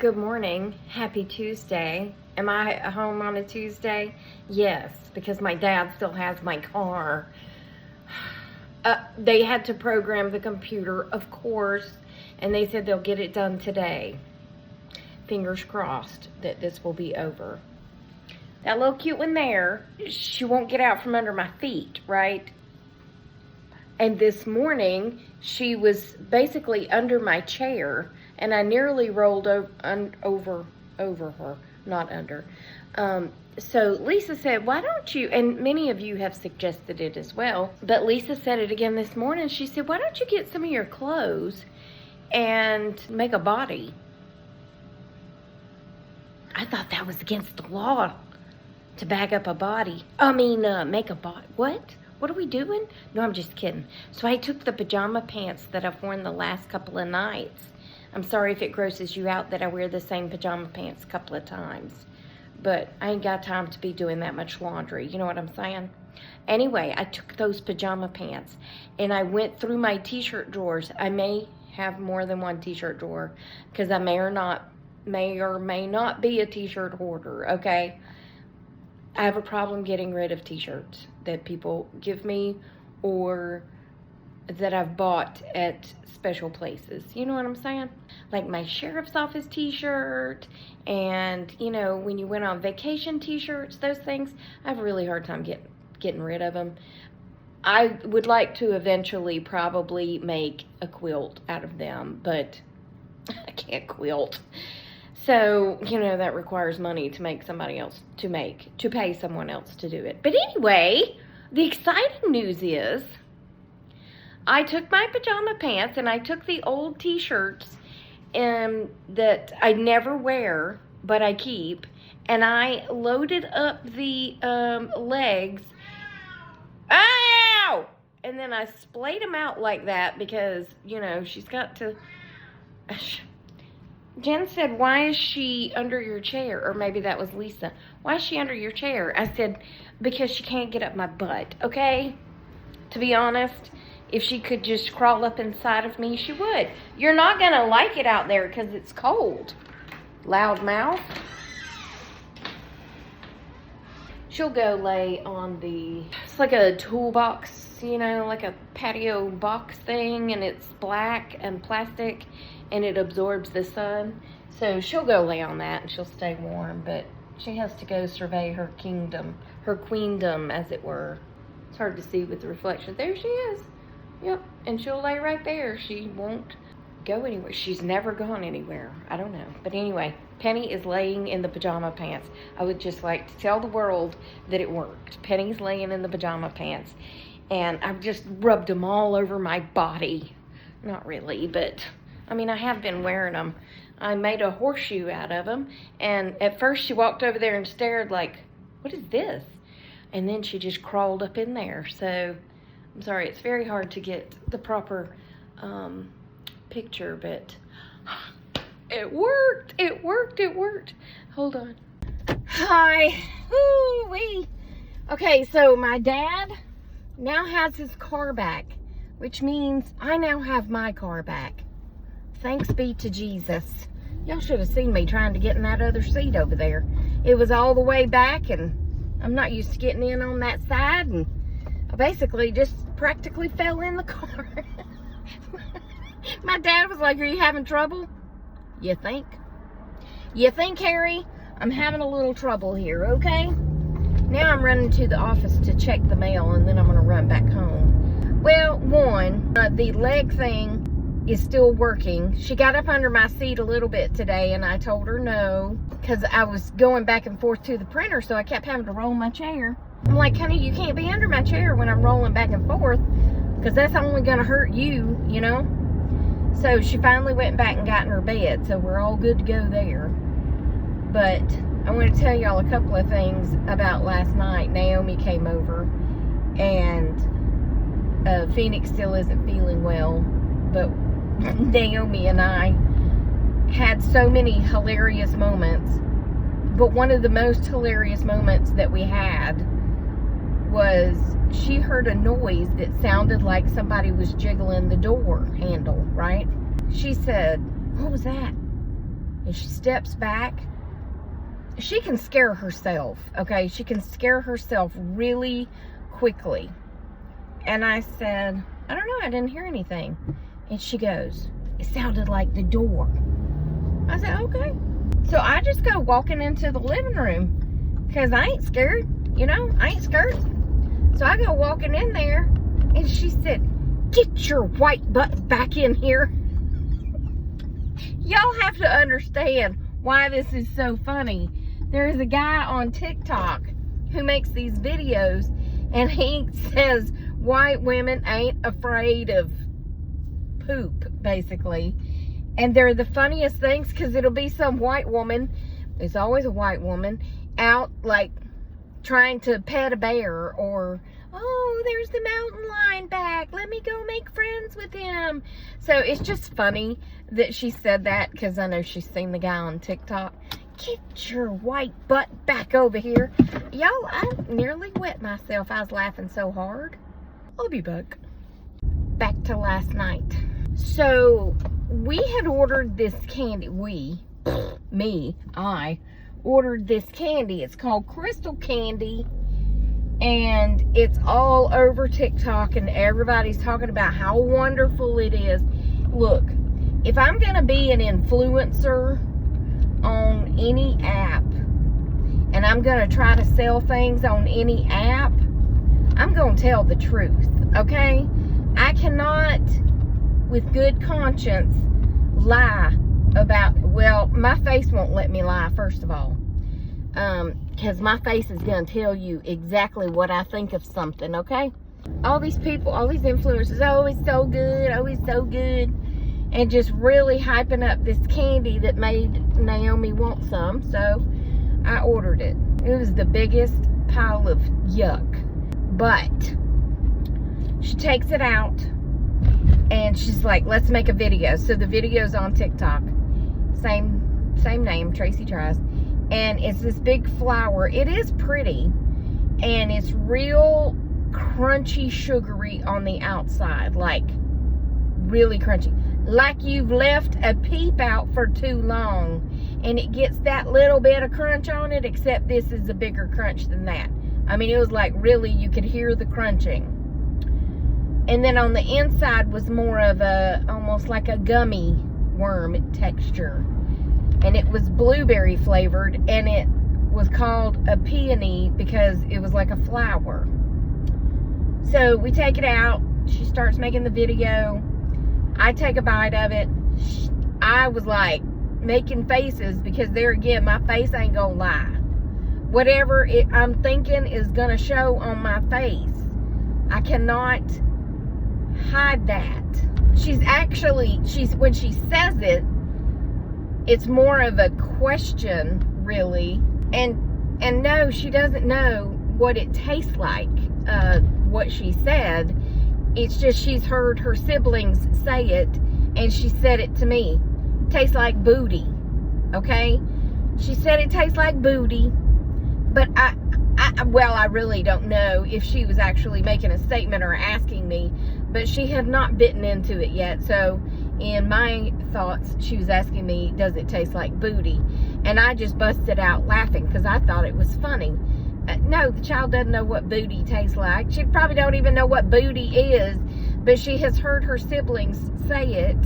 Good morning. Happy Tuesday. Am I home on a Tuesday? Yes, because my dad still has my car. They had to program the computer, of course, and they said they'll get it done today. Fingers crossed that this will be over. That little cute one there, she won't get out from under my feet, right? And this morning, she was basically under my chair, and I nearly rolled over her, not under. So Lisa said, why don't you, and many of you have suggested it as well, but Lisa said it again this morning. She said, why don't you get some of your clothes and make a body? I thought that was against the law to bag up a body. Make a body. What? What are we doing? No, I'm just kidding. So I took the pajama pants that I've worn the last couple of nights. I'm sorry if it grosses you out that I wear the same pajama pants a couple of times, but I ain't got time to be doing that much laundry. You know what I'm saying? Anyway, I took those pajama pants and I went through my t-shirt drawers. I may have more than one t-shirt drawer because I may or may not be a t-shirt hoarder, okay? I have a problem getting rid of t-shirts that people give me or that I've bought at special places. You know what I'm saying? Like my sheriff's office t-shirt and, you know, when you went on vacation t-shirts, those things, I have a really hard time getting rid of them. I would like to eventually probably make a quilt out of them, but I can't quilt. So, you know, that requires money to make somebody else, to pay someone else to do it. But anyway, the exciting news is I took my pajama pants and I took the old t-shirts that I never wear, but I keep, and I loaded up the legs. Ow! And then I splayed them out like that because, you know, she's got to... Jen said, why is she under your chair? Or maybe that was Lisa. Why is she under your chair? I said, because she can't get up my butt, okay? To be honest, if she could just crawl up inside of me, she would. You're not going to like it out there because it's cold. Loud mouth. She'll go lay on it's like a toolbox, you know, like a patio box thing, and it's black and plastic, and it absorbs the sun. So she'll go lay on that and she'll stay warm, but she has to go survey her kingdom, her queendom, as it were. It's hard to see with the reflection. There she is. Yep, and she'll lay right there. She won't go anywhere. She's never gone anywhere. I don't know. But anyway, Penny is laying in the pajama pants. I would just like to tell the world that it worked. Penny's laying in the pajama pants, and I've just rubbed them all over my body. Not really, but I mean, I have been wearing them. I made a horseshoe out of them, and at first she walked over there and stared like, what is this? And then she just crawled up in there. So I'm sorry, it's very hard to get the proper picture, but it worked. It worked. Hold on. Hi. Woo-wee. Okay, so my dad now has his car back, which means I now have my car back. Thanks be to Jesus. Y'all should have seen me trying to get in that other seat over there. It was all the way back, and I'm not used to getting in on that side, and I basically just practically fell in the car. My dad was like, are you having trouble? You think? You think, Harry? I'm having a little trouble here, okay? Now I'm running to the office to check the mail, and then I'm going to run back home. Well, the leg thing is still working. She got up under my seat a little bit today, and I told her no, because I was going back and forth to the printer, so I kept having to roll my chair. I'm like, honey, you can't be under my chair when I'm rolling back and forth, because that's only going to hurt you, you know? So she finally went back and got in her bed, so we're all good to go there. But I want to tell y'all a couple of things about last night. Naomi came over, and Phoenix still isn't feeling well, but Naomi and I had so many hilarious moments. But one of the most hilarious moments that we had was she heard a noise that sounded like somebody was jiggling the door handle, right? She said, what was that? and she steps back. She can scare herself, okay? She can scare herself really quickly. And I said, I don't know, I didn't hear anything. And she goes, it sounded like the door. I said, okay. So I just go walking into the living room because I ain't scared, you know, I ain't scared. So I go walking in there, and she said, get your white butt back in here. Y'all have to understand why this is so funny. There is a guy on TikTok who makes these videos, and he says white women ain't afraid of poop, basically. And they're the funniest things, because it'll be some white woman, there's always a white woman, out like trying to pet a bear, or, oh, there's the mountain lion back, let me go make friends with him. So it's just funny that she said that, because I know she's seen the guy on TikTok. Get your white butt back over here. Y'all, I nearly wet myself. I was laughing so hard. I'll be back. Back to last night. So we had ordered this candy. I ordered this candy. It's called Crystal Candy, and it's all over TikTok, and everybody's talking about how wonderful it is. Look, if I'm gonna be an influencer on any app, and I'm gonna try to sell things on any app, I'm gonna tell the truth, okay? I cannot, with good conscience, lie about, well, my face won't let me lie, first of all. Because my face is going to tell you exactly what I think of something, okay? All these people, all these influencers, oh, it's so good, oh, it's so good. And just really hyping up this candy that made Naomi want some. So I ordered it. It was the biggest pile of yuck. But she takes it out, and she's like, let's make a video. So the video's on TikTok. Same name, Tracy Tries. And it's this big flower. It is pretty, and it's real crunchy, sugary on the outside. Like, really crunchy. Like you've left a peep out for too long, and it gets that little bit of crunch on it, except this is a bigger crunch than that. I mean, it was like, really, you could hear the crunching. And then on the inside was more of a, almost like a gummy worm texture. And it was blueberry flavored, and it was called a peony because it was like a flower. So we take it out. She starts making the video. I take a bite of it. I was like making faces, because there again, my face ain't gonna lie. Whatever I'm thinking is gonna show on my face. I cannot hide that. When she says it, it's more of a question, really. And no, she doesn't know what it tastes like, what she said. It's just she's heard her siblings say it, and she said it to me. Tastes like booty, okay? She said it tastes like booty, but I really don't know if she was actually making a statement or asking me, but she had not bitten into it yet. So in my thoughts, she was asking me, does it taste like booty? And I just busted out laughing, because I thought it was funny. No, the child doesn't know what booty tastes like. She probably don't even know what booty is, but she has heard her siblings say it,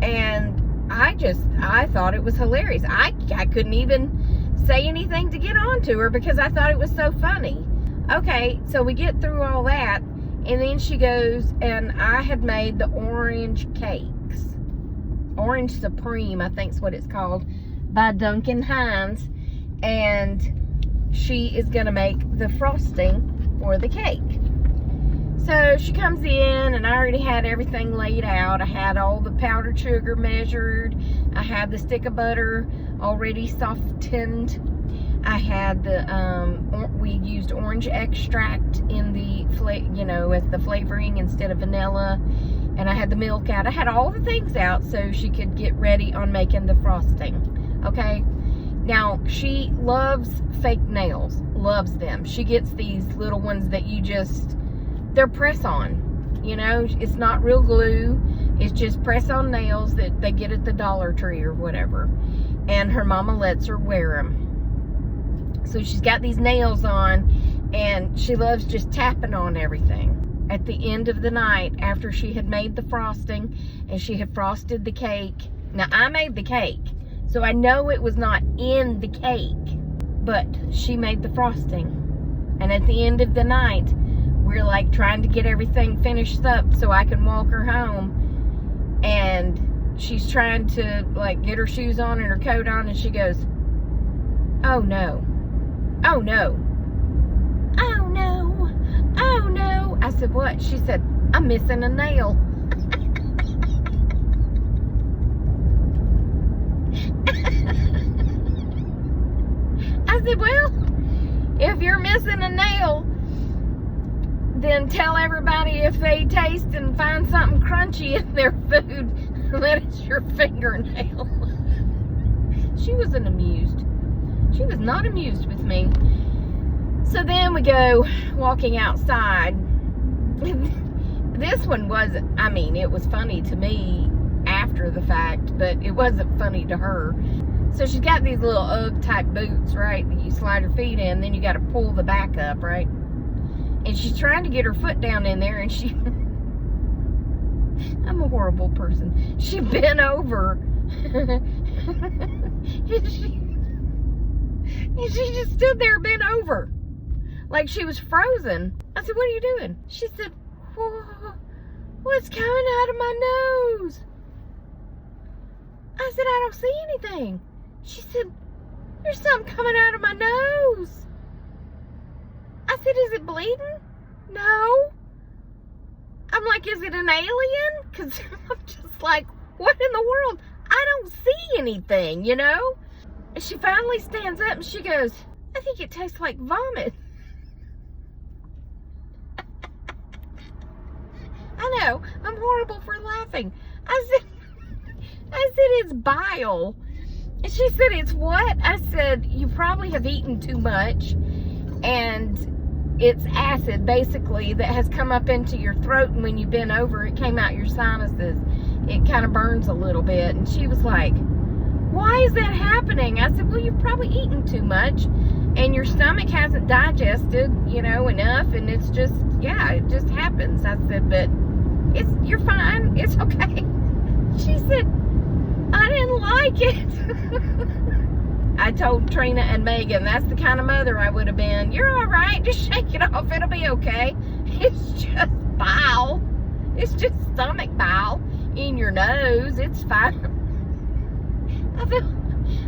and I thought it was hilarious. I couldn't even say anything to get on to her, because I thought it was so funny. Okay, so we get through all that, and then she goes, and I had made the orange cakes. Orange Supreme, I think is what it's called, by Duncan Hines. And she is going to make the frosting for the cake. So she comes in, and I already had everything laid out. I had all the powdered sugar measured. I had the stick of butter already softened. I had the, we used orange extract in the, as the flavoring instead of vanilla. And I had the milk out. I had all the things out so she could get ready on making the frosting. Okay? Now, she loves fake nails. Loves them. She gets these little ones that you just, they're press-on. You know, it's not real glue. It's just press-on nails that they get at the Dollar Tree or whatever. And her mama lets her wear them. So she's got these nails on, and she loves just tapping on everything. At the end of the night, after she had made the frosting and she had frosted the cake. Now, I made the cake, so I know it was not in the cake, but she made the frosting. And at the end of the night, we're like trying to get everything finished up so I can walk her home. And she's trying to like get her shoes on and her coat on, and she goes, "Oh no, oh no, oh no, oh no." I said, "What?" She said, "I'm missing a nail." I said, "Well, if you're missing a nail, then tell everybody if they taste and find something crunchy in their food, that it's your fingernail." She wasn't amused. She was not amused with me. So then we go walking outside. This one was, I mean, it was funny to me after the fact, but it wasn't funny to her. So she's got these little Ugg type boots, right, that you slide her feet in, then you got to pull the back up, right? And she's trying to get her foot down in there, and she, I'm a horrible person. She bent over, and she just stood there bent over, like she was frozen. I said, "What are you doing?" She said, "What's coming out of my nose?" I said, "I don't see anything." She said, "There's something coming out of my nose." I said, "Is it bleeding?" "No." I'm like, "Is it an alien?" Because I'm just like, what in the world? I don't see anything, you know? And she finally stands up and she goes, "I think it tastes like vomit." I know, I'm horrible for laughing. I said, "It's bile." And she said, "It's what?" I said, "You probably have eaten too much, and it's acid, basically, that has come up into your throat, and when you bend over, it came out your sinuses. It kind of burns a little bit." And she was like, "Why is that happening?" I said, "Well, you've probably eaten too much, and your stomach hasn't digested, you know, enough, and it's just, yeah, it just happens." I said, "But you're fine, it's okay." She said, "I didn't like it." I told Trina and Megan, that's the kind of mother I would have been. "You're all right, just shake it off, it'll be okay. It's just bile. It's just stomach bile in your nose, it's fine."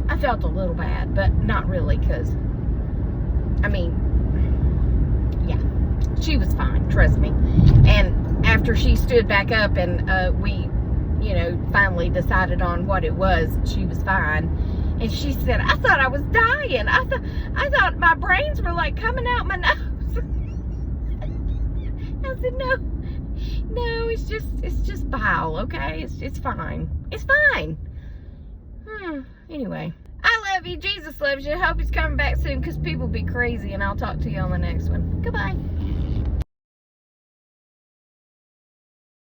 I felt a little bad, but not really, because, I mean, yeah, she was fine, trust me. And after she stood back up and we, you know, finally decided on what it was, she was fine. And she said, "I thought I was dying. I thought my brains were like coming out my nose." I said, no, it's just bile, okay? It's fine. It's fine. Anyway, I love you. Jesus loves you. I hope he's coming back soon, because people be crazy, and I'll talk to you on the next one. Goodbye.